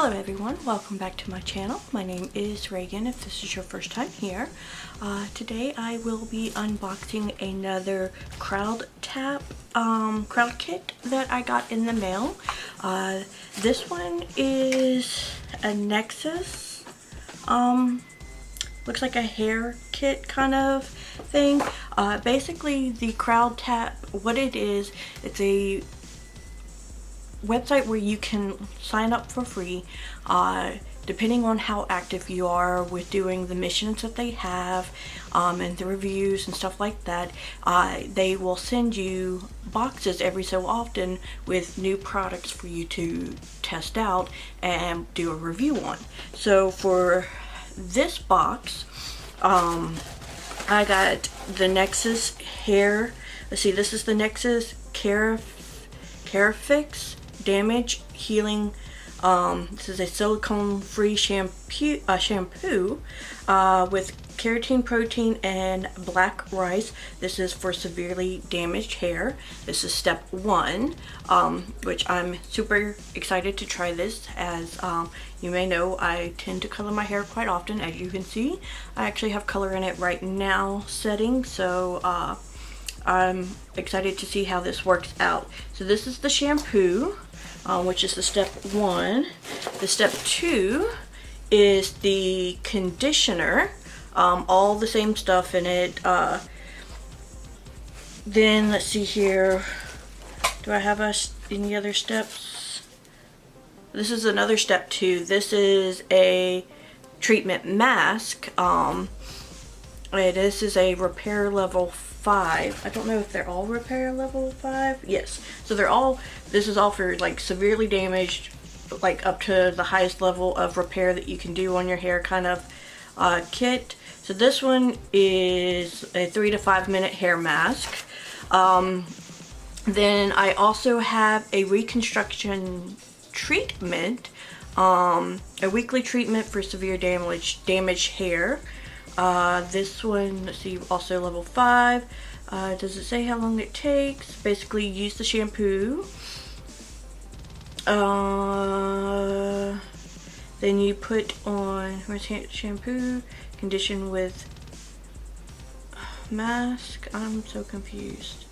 Hello everyone, welcome back to my channel. My name is Reagan if this is your first time here. Today I will be unboxing another CrowdTap crowd kit that I got in the mail. This one is a Nexxus, looks like a hair kit kind of thing. Basically the CrowdTap, what it is, it's a website where you can sign up for free depending on how active you are with doing the missions that they have and the reviews and stuff like that. They will send you boxes every so often with new products for you to test out and do a review on. So for this box I got the Nexxus hair, let's see, this is the Nexxus Keraphix damage healing. This is a silicone free shampoo with keratin, protein, and black rice. This is for severely damaged hair. This is step 1, which I'm super excited to try this. As you may know, I tend to color my hair quite often. As you can see, I actually have color in it right now setting, so I'm excited to see how this works out. So this is the shampoo, which is the step 1. The step 2 is the conditioner, all the same stuff in it. Then let's see here, do I have any other steps? This is another step 2. This is a treatment mask. This is a repair level 5. I don't know if they're all repair level 5. Yes, so they're all, this is all for like severely damaged, like up to the highest level of repair that you can do on your hair kind of kit. So this one is a 3 to 5 minute hair mask. Then I also have a reconstruction treatment, a weekly treatment for severe damaged hair. This one, let's see, also level 5. Does it say how long it takes? Basically, use the shampoo. Then you put on shampoo, condition with mask. I'm so confused.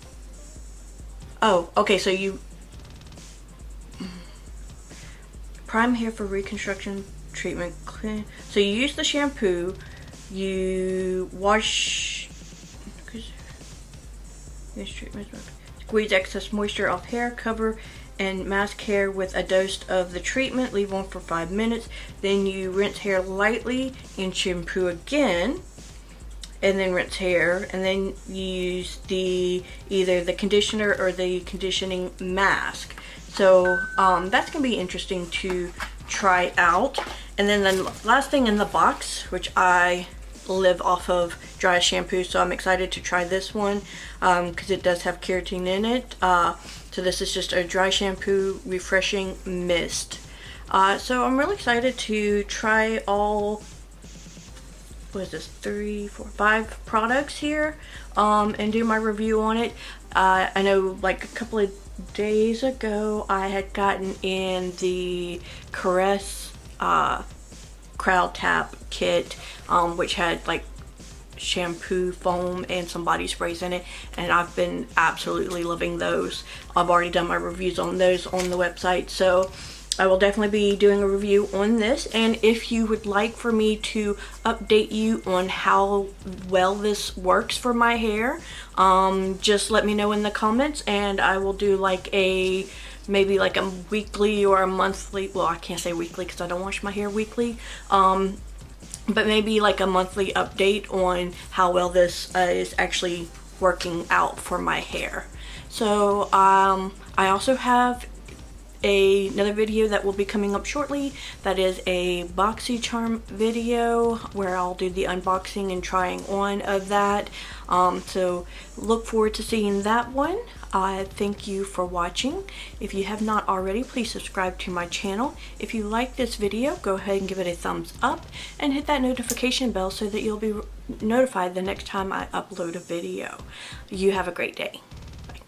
Oh, okay, so you prime hair for reconstruction treatment. Clean. So you use the shampoo. You wash, squeeze excess moisture off hair, cover and mask hair with a dose of the treatment, leave on for 5 minutes. Then you rinse hair lightly and shampoo again, and then rinse hair, and then you use either the conditioner or the conditioning mask. So that's gonna be interesting to try out. And then the last thing in the box, which I live off of dry shampoo, so I'm excited to try this one because it does have keratin in it. So this is just a dry shampoo refreshing mist. So I'm really excited to try all, what is this, 3, 4, 5 products here and do my review on it. I know like a couple of days ago I had gotten in the Keraphix CrowdTap kit, which had like shampoo foam and some body sprays in it, and I've been absolutely loving those. I've already done my reviews on those on the website, so I will definitely be doing a review on this. And if you would like for me to update you on how well this works for my hair, just let me know in the comments, and I will do like maybe like a weekly or a monthly, well, I can't say weekly because I don't wash my hair weekly, but maybe like a monthly update on how well this is actually working out for my hair. So I also have another video that will be coming up shortly. That is a BoxyCharm video where I'll do the unboxing and trying on of that. So look forward to seeing that one. Thank you for watching. If you have not already, please subscribe to my channel. If you like this video, go ahead and give it a thumbs up and hit that notification bell so that you'll be notified the next time I upload a video. You have a great day.